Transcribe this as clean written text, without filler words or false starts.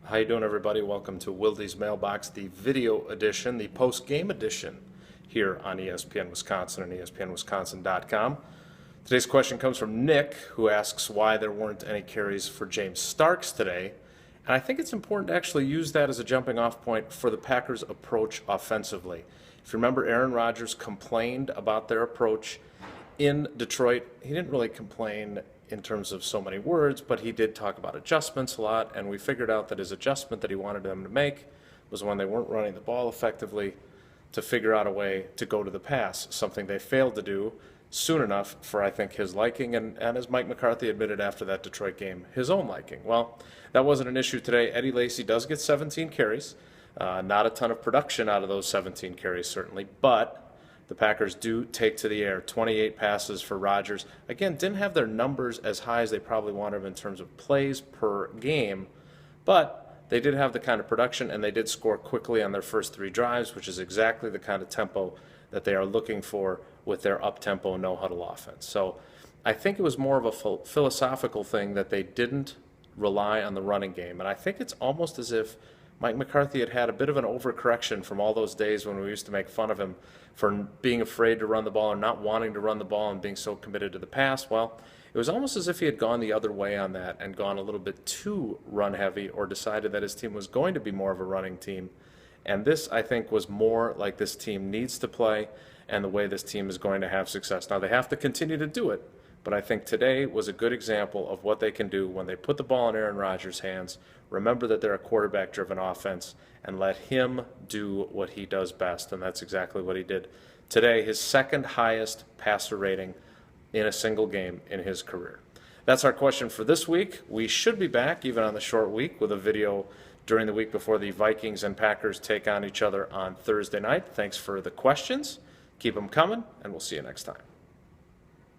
How you doing, everybody? Welcome to Wilde's Mailbox, the video edition, the post-game edition here on ESPN Wisconsin and ESPNWisconsin.com. Today's question comes from Nick, who asks why there weren't any carries for James Starks today. And I think it's important to actually use that as a jumping-off point for the Packers' approach offensively. If you remember, Aaron Rodgers complained about their approach in Detroit. He didn't really complain in terms of so many words, but he did talk about adjustments a lot, and we figured out that his adjustment that he wanted them to make was when they weren't running the ball effectively to figure out a way to go to the pass, something they failed to do soon enough for, I think, his liking, and as Mike McCarthy admitted after that Detroit game, his own liking. Well, that wasn't an issue today. Eddie Lacy does get 17 carries. Not a ton of production out of those 17 carries, certainly, but the Packers do take to the air. 28 passes for Rodgers. Again, didn't have their numbers as high as they probably wanted in terms of plays per game, but they did have the kind of production, and they did score quickly on their first 3 drives, which is exactly the kind of tempo that they are looking for with their up-tempo, no-huddle offense. So I think it was more of a philosophical thing that they didn't rely on the running game, and I think it's almost as if Mike McCarthy had a bit of an overcorrection from all those days when we used to make fun of him for being afraid to run the ball or not wanting to run the ball and being so committed to the pass. Well, it was almost as if he had gone the other way on that and gone a little bit too run-heavy, or decided that his team was going to be more of a running team. And this, I think, was more like this team needs to play and the way this team is going to have success. Now, they have to continue to do it, but I think today was a good example of what they can do when they put the ball in Aaron Rodgers' hands. Remember that they're a quarterback-driven offense, and let him do what he does best, and that's exactly what he did today. His second highest passer rating in a single game in his career. That's our question for this week. We should be back, even on the short week, with a video during the week before the Vikings and Packers take on each other on Thursday night. Thanks for the questions. Keep them coming, and we'll see you next time.